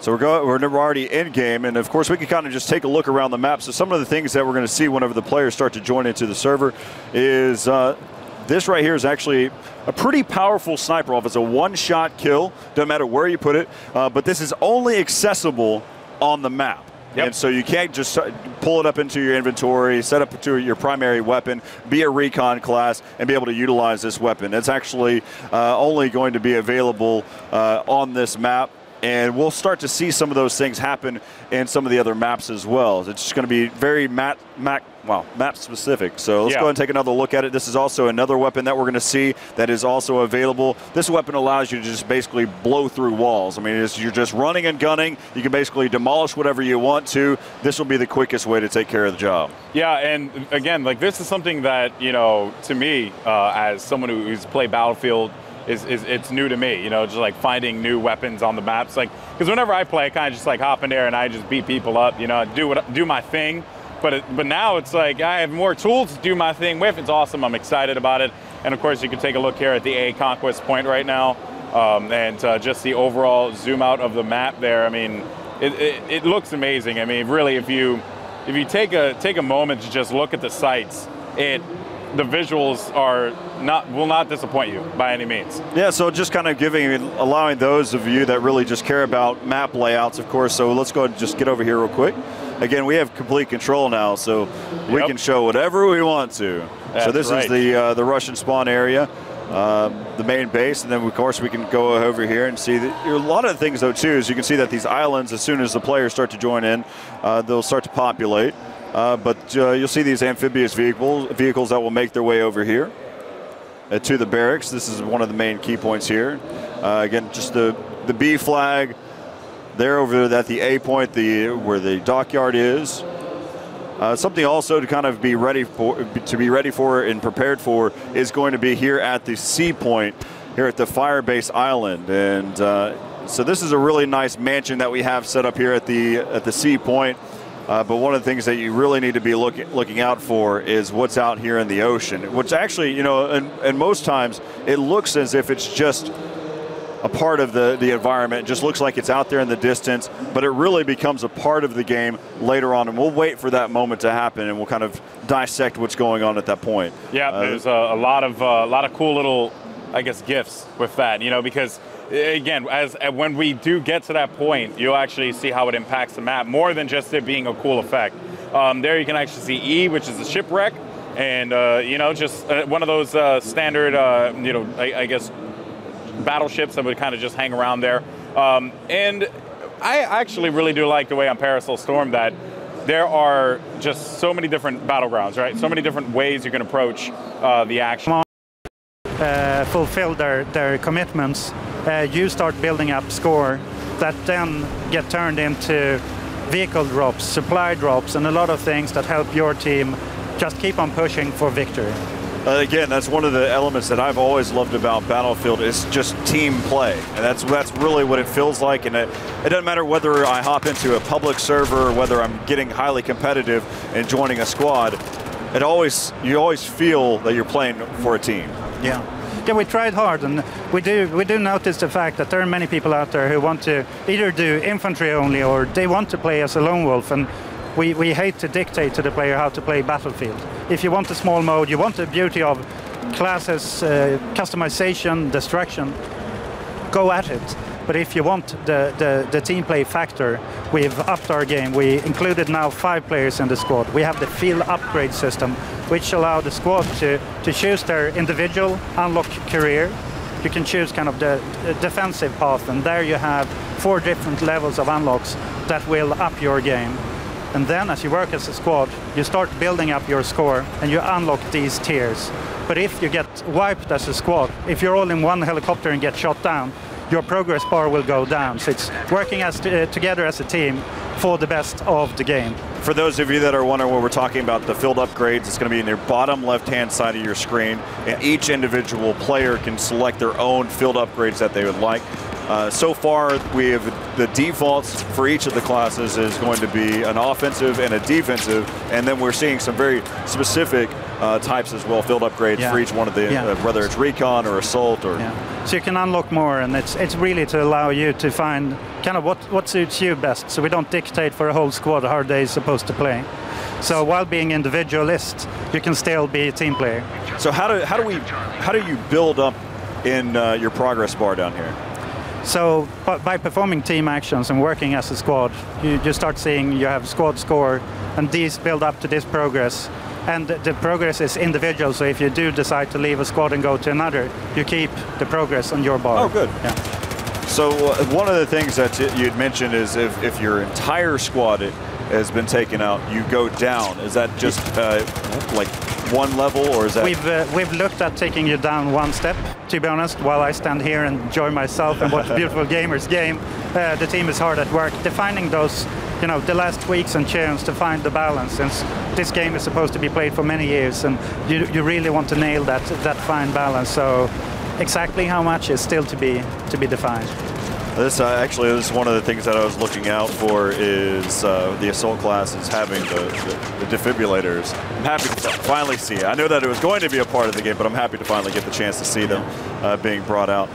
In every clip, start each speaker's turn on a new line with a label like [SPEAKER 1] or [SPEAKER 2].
[SPEAKER 1] So we're already in game, and of course we can kind of just take a look around the map. So some of the things that we're going to see whenever the players start to join into the server is this right here is actually a pretty powerful sniper rifle. It's a one-shot kill, doesn't matter where you put it, but this is only accessible on the map. Yep. And so you can't just pull it up into your inventory, set up to your primary weapon, be a recon class, and be able to utilize this weapon. It's actually only going to be available on this map. And we'll start to see some of those things happen in some of the other maps as well. It's just going to be very map specific. So let's go ahead and take another look at it. This is also another weapon that we're going to see that is also available. This weapon allows you to just basically blow through walls. I mean, you're just running and gunning. You can basically demolish whatever you want to. This will be the quickest way to take care of the job.
[SPEAKER 2] Yeah, and again, like this is something that, you know, to me, as someone who's played Battlefield, it's new to me, you know, just like finding new weapons on the maps. Like, because whenever I play, I kind of just like hop in there and I just beat people up, you know, do my thing. But now it's like I have more tools to do my thing with. It's awesome. I'm excited about it. And of course, you can take a look here at the A Conquest point right now, and just the overall zoom out of the map there. I mean, it looks amazing. I mean, really, if you take a moment to just look at the sights, the visuals will not disappoint you by any means. Yeah, so just kind of allowing those of you that really just care about map layouts, of course. So let's go ahead and just get over here real quick. Again, we have complete control now, so we can show whatever we want to. That's so this is the Russian spawn area, the main base, and then of course we can go over here and see that a lot of things though too is you can see that these islands, as soon as the players start to join in, they'll start to populate. But you'll see these amphibious vehicles that will make their way over here to the barracks. This is one of the main key points here. Again, just the B flag there over at the A point, where the dockyard is. Something also to kind of be ready for and prepared for is going to be here at the C point, here at the Firebase Island, and so this is a really nice mansion that we have set up here at the C point. But one of the things that you really need to be looking out for is what's out here in the ocean, which actually, you know, and most times it looks as if it's just a part of the environment. It just looks like it's out there in the distance, but it really becomes a part of the game later on, and we'll wait for that moment to happen, and we'll kind of dissect what's going on at that point. Yeah, there's a lot of cool little, I guess, gifts with that, you know, because again, when we do get to that point, you'll actually see how it impacts the map more than just it being a cool effect. There you can actually see E, which is a shipwreck, and you know, just one of those standard, you know, I guess, battleships that would kind of just hang around there. And I actually really do like the way on Paracel Storm that there are just so many different battlegrounds, right? So many different ways you can approach the action.
[SPEAKER 3] Fulfill their commitments, you start building up score that then get turned into vehicle drops, supply drops, and a lot of things that help your team just keep on pushing for victory.
[SPEAKER 1] Again, that's one of the elements that I've always loved about Battlefield is just team play, and that's really what it feels like. And it doesn't matter whether I hop into a public server or whether I'm getting highly competitive and joining a squad. You always feel that you're playing for a team.
[SPEAKER 3] Yeah. Yeah, we tried hard, and we do notice the fact that there are many people out there who want to either do infantry only or they want to play as a lone wolf, and we hate to dictate to the player how to play Battlefield. If you want a small mode, you want the beauty of classes, customization, destruction, go at it. But if you want the team play factor, we've upped our game. We included now 5 players in the squad. We have the field upgrade system, which allow the squad to choose their individual unlock career. You can choose kind of the defensive path, and there you have 4 different levels of unlocks that will up your game. And then as you work as a squad, you start building up your score and you unlock these tiers. But if you get wiped as a squad, if you're all in one helicopter and get shot down, your progress bar will go down. So it's working together as a team for the best of the game.
[SPEAKER 1] For those of you that are wondering what we're talking about, the field upgrades, it's going to be in your bottom left-hand side of your screen, and each individual player can select their own field upgrades that they would like. So far, we have the defaults for each of the classes is going to be an offensive and a defensive, and then we're seeing some very specific types as well, field upgrades for each one of the, whether it's recon or assault or.
[SPEAKER 3] So you can unlock more, and it's really to allow you to find kind of what suits you best. So we don't dictate for a whole squad how they're supposed to play. So while being individualist, you can still be a team player.
[SPEAKER 1] So how do you build up in your progress bar down here?
[SPEAKER 3] So by performing team actions and working as a squad, you start seeing you have squad score, and these build up to this progress. And the progress is individual, so if you do decide to leave a squad and go to another, you keep the progress on your bar.
[SPEAKER 1] Oh, good.
[SPEAKER 3] Yeah.
[SPEAKER 1] So one of the things that you'd mentioned is if your entire squad has been taken out, you go down. Is that just like one level, or is that?
[SPEAKER 3] We've looked at taking you down one step. To be honest, while I stand here and enjoy myself and watch beautiful gamers game, the team is hard at work defining those, the last tweaks and tunes to find the balance. Since this game is supposed to be played for many years, and you really want to nail that fine balance. So exactly how much is still to be defined.
[SPEAKER 1] This is one of the things that I was looking out for is the assault class is having the defibrillators. I'm happy to finally see it. I know that it was going to be a part of the game, but I'm happy to finally get the chance to see them being brought out.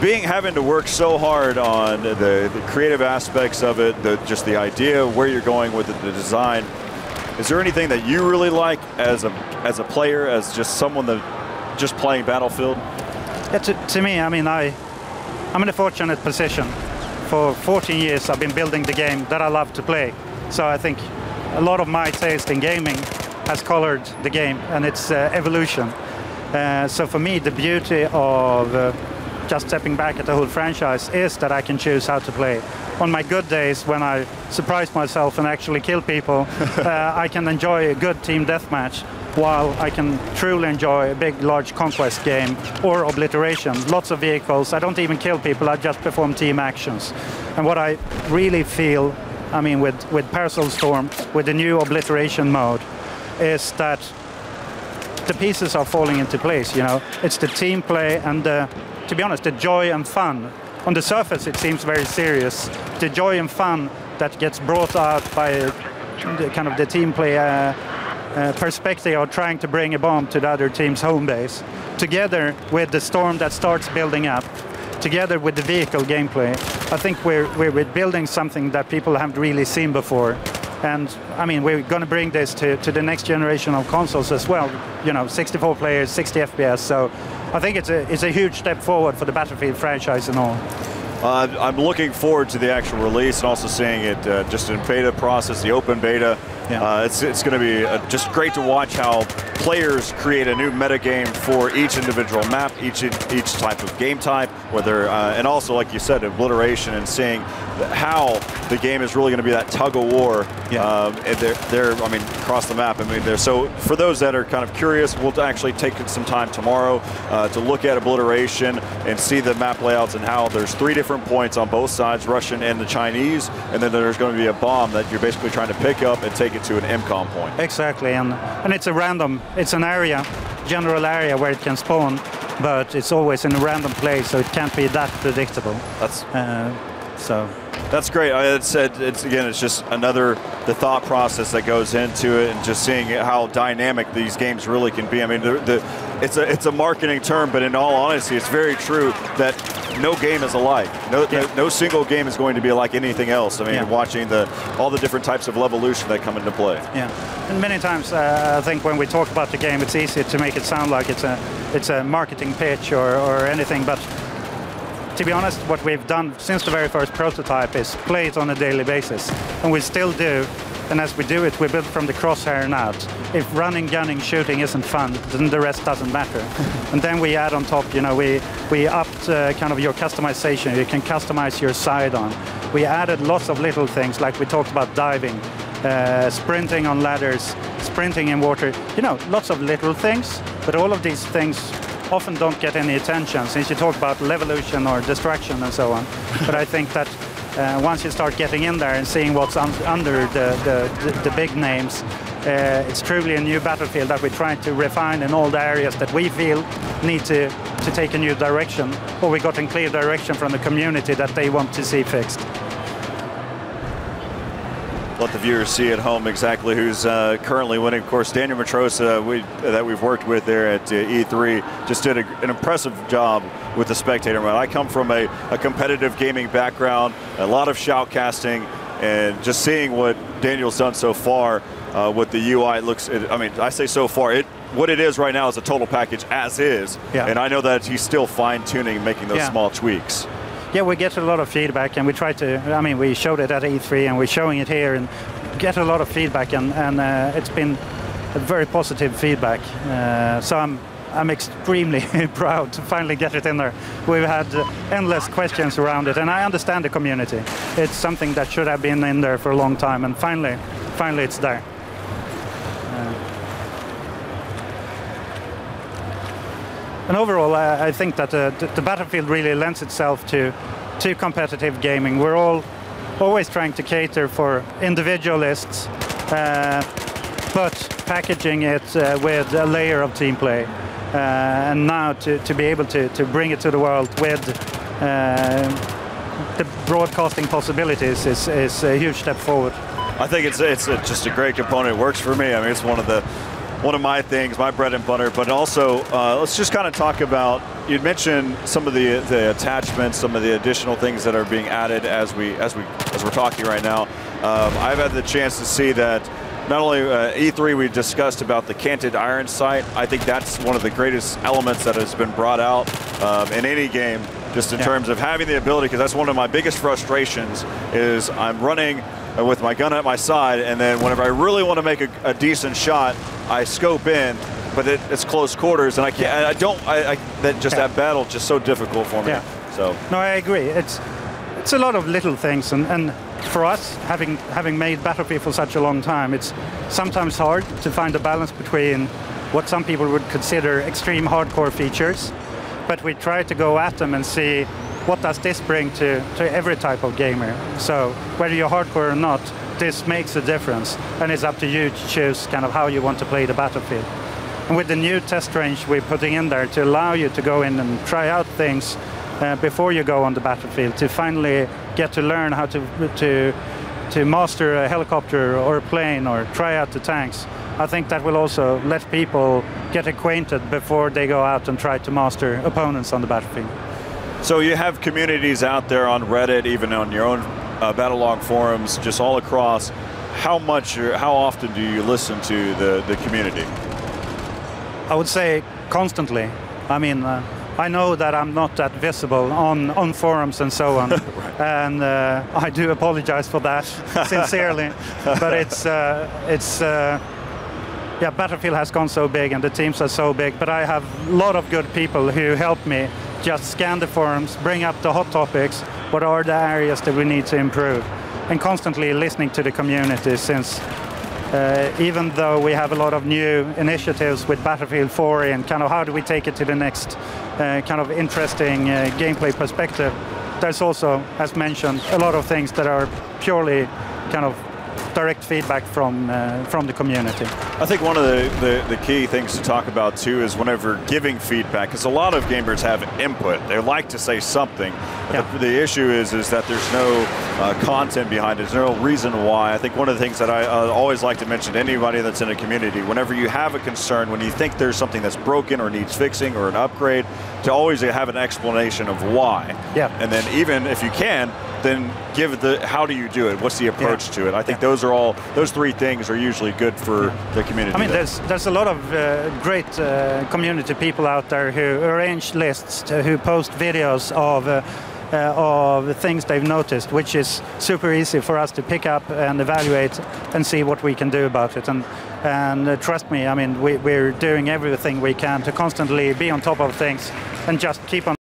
[SPEAKER 1] Having to work so hard on the creative aspects of it, just the idea of where you're going with the design. Is there anything that you really like as a player, as just someone that just playing Battlefield?
[SPEAKER 3] Yeah, to me, I mean, I'm in a fortunate position. For 14 years, I've been building the game that I love to play. So I think a lot of my taste in gaming has colored the game, and it's evolution. So for me, the beauty of just stepping back at the whole franchise is that I can choose how to play. On my good days, when I surprise myself and actually kill people, I can enjoy a good team deathmatch, while I can truly enjoy a big, large Conquest game or Obliteration. Lots of vehicles. I don't even kill people, I just perform team actions. And what I really feel, I mean, with Paracel Storm, with the new Obliteration mode, is that the pieces are falling into place, It's the team play and, to be honest, the joy and fun. On the surface, it seems very serious. The joy and fun that gets brought out by the team play perspective of trying to bring a bomb to the other team's home base, together with the storm that starts building up, together with the vehicle gameplay. I think we're building something that people haven't really seen before. And I mean, we're going to bring this to the next generation of consoles as well. 64 players, 60 FPS. So I think it's a huge step forward for the Battlefield franchise and all.
[SPEAKER 1] I'm looking forward to the actual release and also seeing it just in beta process, the open beta. Yeah. It's going to be just great to watch how players create a new metagame for each individual map, each type of game type, whether and also, like you said, Obliteration, and seeing how the game is really going to be that tug of war. Yeah. And they're I mean, across the map. I mean, so for those that are kind of curious, we'll actually take some time tomorrow to look at Obliteration and see the map layouts and how there's 3 different points on both sides, Russian and the Chinese, and then there's going to be a bomb that you're basically trying to pick up and take it to an MCOM point. Exactly,
[SPEAKER 3] and it's a random, it's an area, general area where it can spawn, but it's always in a random place, so it can't be that predictable.
[SPEAKER 1] That's great. It's just the thought process that goes into it, and just seeing how dynamic these games really can be. I mean, it's a marketing term, but in all honesty, it's very true that no game is alike. No single game is going to be like anything else. I mean, watching all the different types of Levolution that come into play. Yeah,
[SPEAKER 3] and many times I think when we talk about the game, it's easy to make it sound like it's a marketing pitch or anything, but to be honest, what we've done since the very first prototype is play it on a daily basis, and we still do. And as we do it, we build from the crosshair and out. If running, gunning, shooting isn't fun, then the rest doesn't matter. And then we add on top, we upped kind of your customization. You can customize your side on. We added lots of little things, like we talked about diving, sprinting on ladders, sprinting in water. Lots of little things, but all of these things often don't get any attention, since you talk about Levolution or destruction and so on. But I think that once you start getting in there and seeing what's under the big names, it's truly a new Battlefield that we're trying to refine in all the areas that we feel need to take a new direction, or we got a clear direction from the community that they want to see fixed.
[SPEAKER 1] let the viewers see at home exactly who's currently winning. Of course, Daniel Matrosa, that we've worked with there at E3, just did an impressive job with the Spectator mode. I come from a competitive gaming background, a lot of shoutcasting, and just seeing what Daniel's done so far with the UI, I mean, I say so far, what it is right now is a total package as is, and I know that he's still fine-tuning and making those small tweaks.
[SPEAKER 3] Yeah, we get a lot of feedback, and we try to, I mean, we showed it at E3, and we're showing it here, and get a lot of feedback, and it's been a very positive feedback. So I'm extremely proud to finally get it in there. We've had endless questions around it, and I understand the community. It's something that should have been in there for a long time, and finally it's there. And overall, I think that the Battlefield really lends itself to competitive gaming. We're always trying to cater for individualists, but packaging it with a layer of team play. And now to be able to bring it to the world with the broadcasting possibilities is a huge step forward.
[SPEAKER 1] I think it's just a great component. It works for me. I mean, it's one of my things, my bread and butter. But also, let's just kind of talk about, you mentioned some of the attachments, some of the additional things that are being added as we're talking right now. I've had the chance to see that not only E3 we discussed about the canted iron sight. I think that's one of the greatest elements that has been brought out in any game, just in terms of having the ability, because that's one of my biggest frustrations is I'm running with my gun at my side, and then whenever I really want to make a decent shot, I scope in, but it's close quarters, and I can't. That battle just so difficult for me.
[SPEAKER 3] Yeah.
[SPEAKER 1] So
[SPEAKER 3] no, I agree. It's a lot of little things, and for us, having made Battlefield for such a long time, it's sometimes hard to find a balance between what some people would consider extreme hardcore features, but we try to go at them and see what does this bring to every type of gamer. So whether you're hardcore or not, this makes a difference, and it's up to you to choose kind of how you want to play the Battlefield. And with the new test range we're putting in there to allow you to go in and try out things before you go on the Battlefield, to finally get to learn how to master a helicopter or a plane or try out the tanks. I think that will also let people get acquainted before they go out and try to master opponents on the Battlefield.
[SPEAKER 1] So you have communities out there on Reddit, even on your own Battlelog forums, just all across. How often do you listen to the community?
[SPEAKER 3] I would say constantly. I mean, I know that I'm not that visible on forums and so on, right. And I do apologize for that sincerely. But yeah, Battlefield has gone so big and the teams are so big, but I have a lot of good people who help me just scan the forums, bring up the hot topics, what are the areas that we need to improve, and constantly listening to the community, since even though we have a lot of new initiatives with Battlefield 4 and kind of how do we take it to the next kind of interesting gameplay perspective, there's also, as mentioned, a lot of things that are purely kind of direct feedback from the community.
[SPEAKER 1] I think one of the key things to talk about too is whenever giving feedback, because a lot of gamers have input. They like to say something. Yeah. The issue is that there's no content behind it. There's no reason why. I think one of the things that I always like to mention to anybody that's in a community, whenever you have a concern, when you think there's something that's broken or needs fixing or an upgrade, to always have an explanation of why.
[SPEAKER 3] Yeah.
[SPEAKER 1] And then even if you can, then give how do you do it? What's the approach to it? I think those three things are usually good for the community.
[SPEAKER 3] I mean, there's a lot of great community people out there who arrange lists, who post videos of things they've noticed, which is super easy for us to pick up and evaluate and see what we can do about it. And trust me, I mean, we're doing everything we can to constantly be on top of things and just keep on